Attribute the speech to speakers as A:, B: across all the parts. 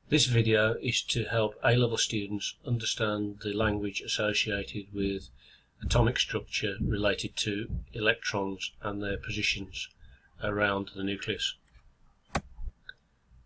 A: This video is to help A-level students understand the language associated with atomic structure related to electrons and their positions around the nucleus.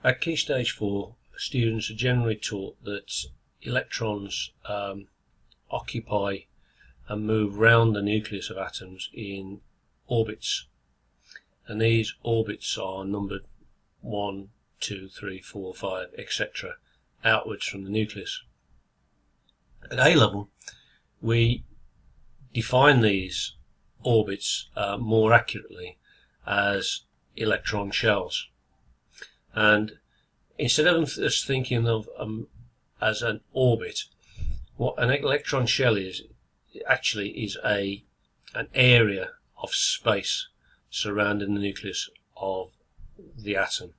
A: At Key Stage 4, students are generally taught that electrons occupy and move round the nucleus of atoms in orbits, and these orbits are numbered 1, 2, 3, 4, 5, etc. outwards from the nucleus. At A level, we define these orbits more accurately as electron shells, and instead of us thinking of as an orbit, what an electron shell is actually is an area of space surrounding the nucleus of the atom.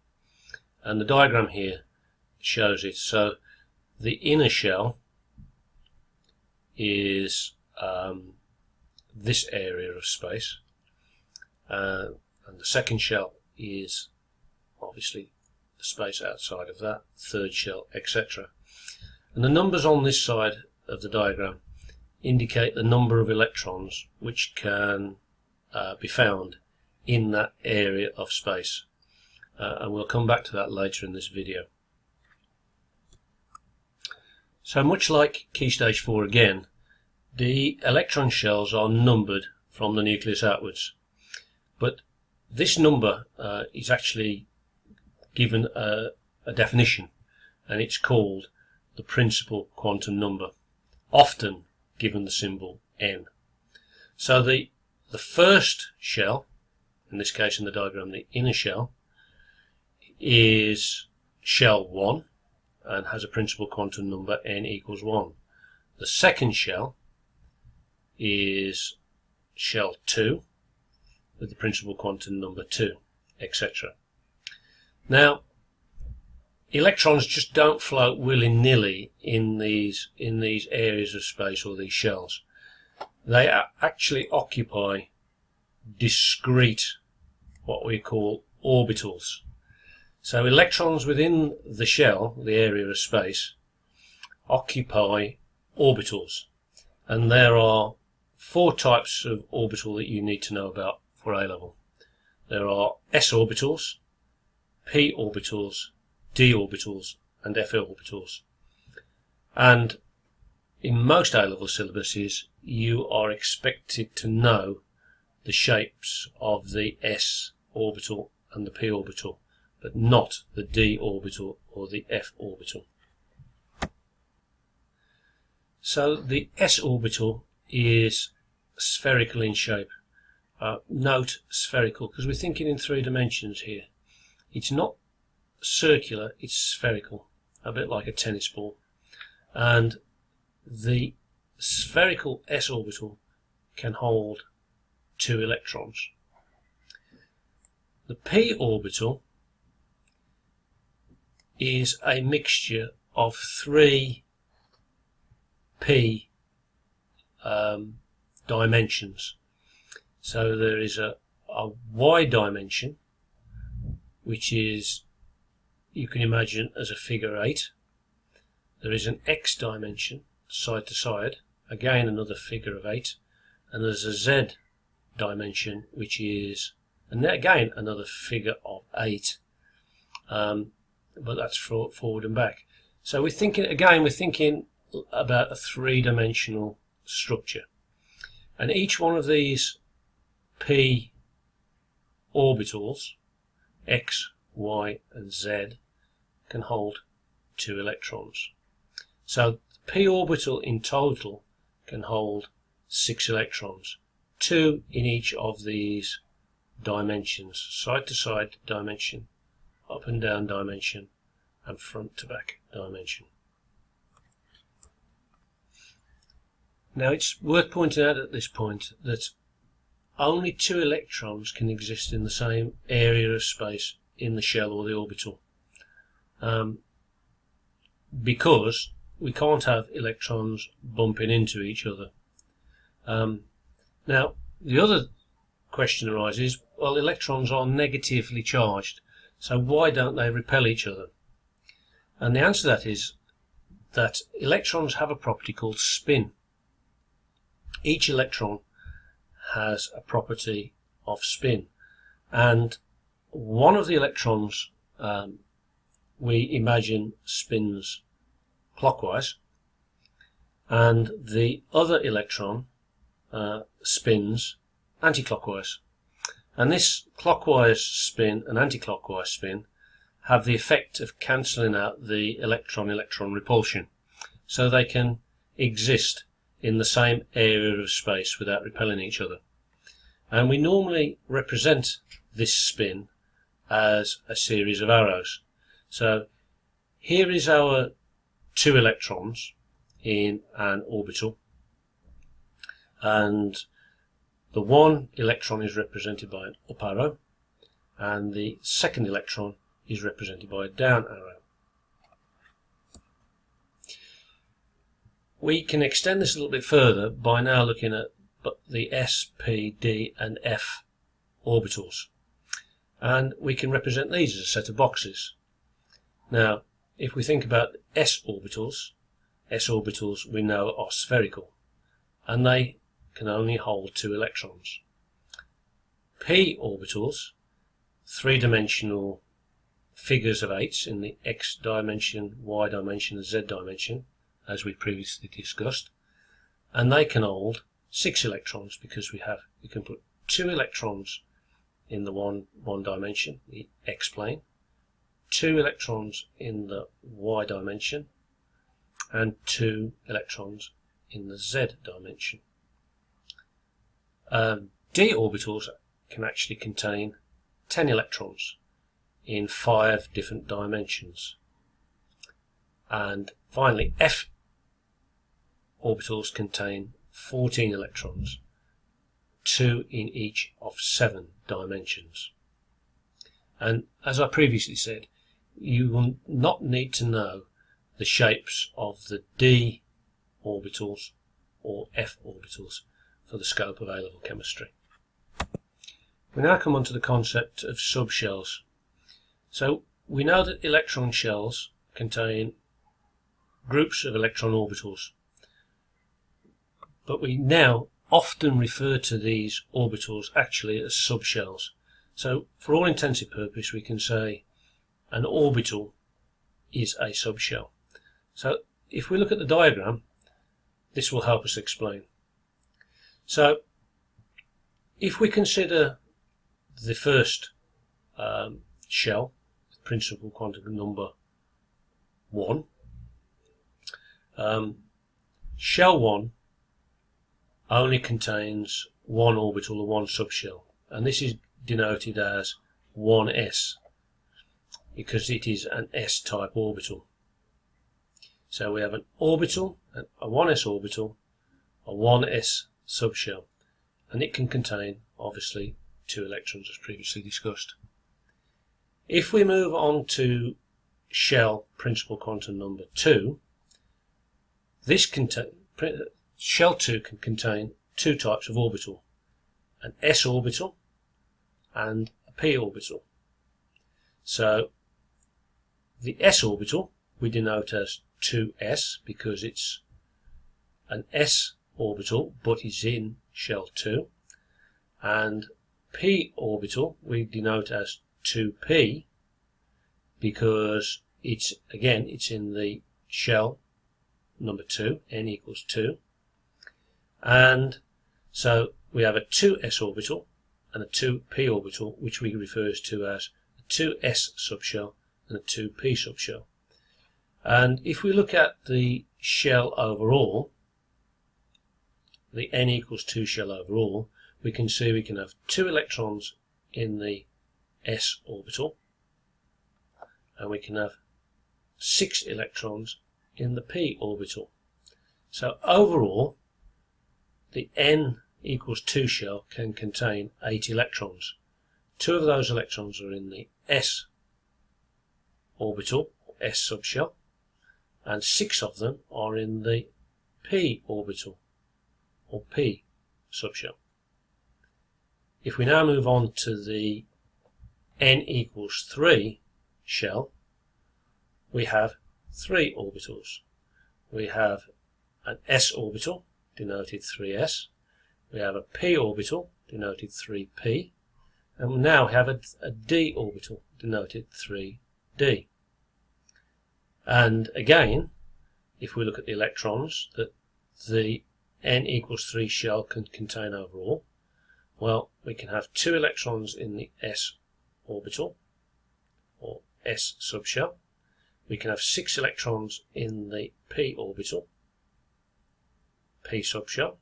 A: And the diagram here shows it. So the inner shell is this area of space, and the second shell is obviously the space outside of that, third shell, etc. And the numbers on this side of the diagram indicate the number of electrons which can be found in that area of space. And we'll come back to that later in this video. So much like Key Stage 4 again, the electron shells are numbered from the nucleus outwards, but this number is actually given a definition, and it's called the principal quantum number, often given the symbol n. So the first shell, in this case in the diagram the inner shell, is shell 1 and has a principal quantum number n equals 1. The second shell is shell 2 with the principal quantum number 2, etc. Now, electrons just don't float willy-nilly in these areas of space or these shells. They actually occupy discrete, what we call orbitals. So electrons within the shell, the area of space, occupy orbitals, and there are 4 types of orbital that you need to know about for A level. There are s orbitals, p orbitals, d orbitals, and f orbitals. And in most A level syllabuses, you are expected to know the shapes of the s orbital and the p orbital, but not the d orbital or the f orbital. So the s orbital is spherical in shape. Note spherical because we're thinking in 3 dimensions here. It's not circular, it's spherical, a bit like a tennis ball. And the spherical s orbital can hold 2 electrons. The p orbital is a mixture of 3 p dimensions. So there is a y dimension, which is, you can imagine, as a figure 8. There is an x dimension, side to side, again another figure of 8, and there's a z dimension, which is, and again, another figure of 8. But that's for forward and back. So we're thinking about a 3-dimensional structure, and each one of these p orbitals, x, y, and z, can hold 2 electrons. So the p orbital in total can hold 6 electrons, 2 in each of these dimensions: side to side dimension, up and down dimension, and front to back dimension. Now it's worth pointing out at this point that only 2 electrons can exist in the same area of space in the shell or the orbital, because we can't have electrons bumping into each other. Now the other question arises, well, electrons are negatively charged, so why don't they repel each other? And the answer to that is that electrons have a property called spin. Each electron has a property of spin, and one of the electrons we imagine spins clockwise, and the other electron spins anti-clockwise. And this clockwise spin and anti-clockwise spin have the effect of cancelling out the electron-electron repulsion, so they can exist in the same area of space without repelling each other. And we normally represent this spin as a series of arrows. So here is our two electrons in an orbital, and the one electron is represented by an up arrow, and the second electron is represented by a down arrow. We can extend this a little bit further by now looking at the s, p, d and f orbitals, and we can represent these as a set of boxes. Now if we think about s orbitals we know are spherical, and they can only hold two electrons. P orbitals, three-dimensional figures of 8s in the x dimension, y dimension and z dimension, as we previously discussed, and they can hold 6 electrons because we can put 2 electrons in the one dimension, the x plane, 2 electrons in the y dimension, and 2 electrons in the z dimension. D orbitals can actually contain 10 electrons in 5 different dimensions. And finally, F orbitals contain 14 electrons, 2 in each of 7 dimensions. And as I previously said, you will not need to know the shapes of the D orbitals or F orbitals for the scope of A-level chemistry. We now come on to the concept of subshells. So we know that electron shells contain groups of electron orbitals, but we now often refer to these orbitals actually as subshells. So for all intents and purposes we can say an orbital is a subshell. So if we look at the diagram, this will help us explain. So if we consider the first shell, principal quantum number 1, shell 1 only contains one orbital or one subshell, and this is denoted as 1s because it is an s-type orbital. So we have an orbital, a 1s orbital, a 1s subshell, and it can contain obviously 2 electrons as previously discussed. If we move on to shell principal quantum number 2, shell 2 can contain 2 types of orbital, an s orbital and a p orbital. So the s orbital we denote as 2s because it's an s orbital but is in shell 2, and p orbital we denote as 2p because it's in the shell number 2, n equals 2, and so we have a 2s orbital and a 2p orbital, which we refer to as a 2s subshell and a 2p subshell. And if we look at the shell overall, the n equals 2 shell overall, we can see we can have 2 electrons in the s orbital, and we can have 6 electrons in the p orbital. So overall, the n equals 2 shell can contain 8 electrons. 2 of those electrons are in the s orbital, or s subshell, and 6 of them are in the p orbital, or p subshell. If we now move on to the n equals 3 shell, we have 3 orbitals. We have an s orbital, denoted 3s. We have a p orbital, denoted 3p. And we now have a d orbital, denoted 3d. And again, if we look at the electrons that the n equals 3 shell can contain overall, well, we can have 2 electrons in the s orbital, or s subshell. We can have 6 electrons in the p orbital, p subshell.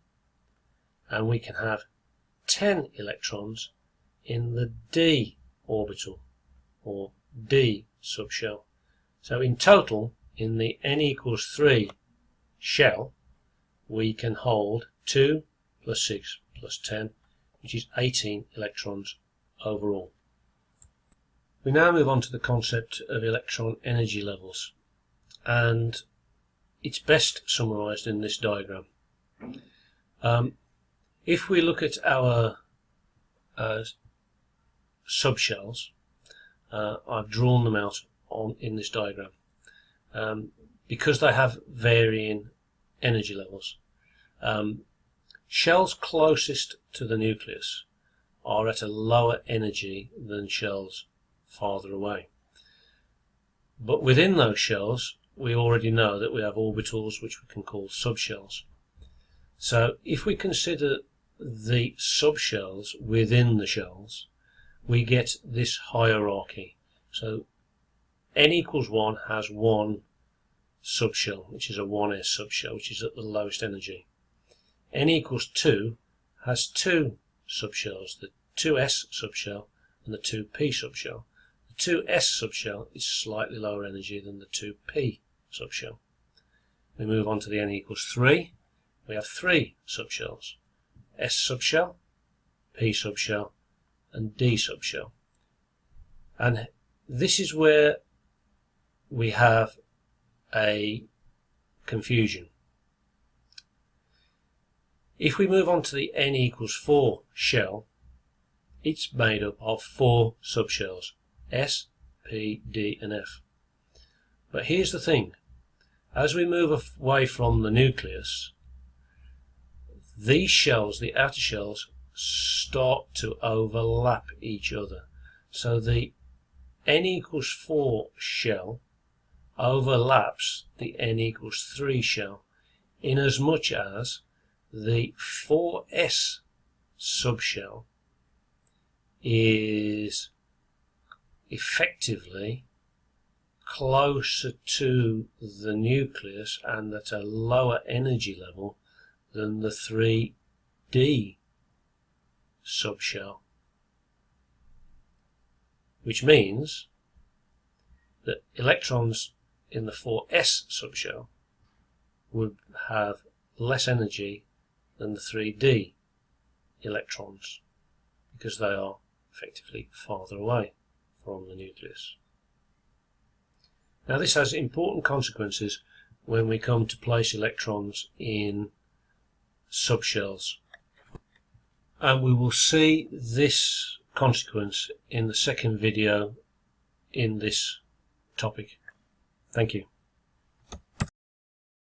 A: And we can have 10 electrons in the d orbital, or d subshell. So in total, in the n equals 3 shell, we can hold 2 plus 6 plus 10, which is 18 electrons overall. We now move on to the concept of electron energy levels, and it's best summarized in this diagram. If we look at our subshells, I've drawn them out in this diagram because they have varying energy levels. Shells closest to the nucleus are at a lower energy than shells farther away. But within those shells, we already know that we have orbitals which we can call subshells. So if we consider the subshells within the shells, we get this hierarchy. So n equals 1 has one subshell, which is a 1s subshell, which is at the lowest energy. N equals 2 has 2 subshells, the 2s subshell and the 2p subshell. The 2s subshell is slightly lower energy than the 2p subshell. We move on to the n equals 3. We have 3 subshells, s subshell, p subshell and d subshell. And this is where we have a confusion. If we move on to the n equals 4 shell, it's made up of 4 subshells, S, P, D and F. But here's the thing, as we move away from the nucleus, these shells, the outer shells, start to overlap each other. So the n equals 4 shell overlaps the n equals 3 shell, in as much as the 4s subshell is effectively closer to the nucleus and at a lower energy level than the 3d subshell, which means that electrons in the 4s subshell would have less energy than the 3d electrons because they are effectively farther away from the nucleus. Now this has important consequences when we come to place electrons in subshells, and we will see this consequence in the second video in this topic. Thank you.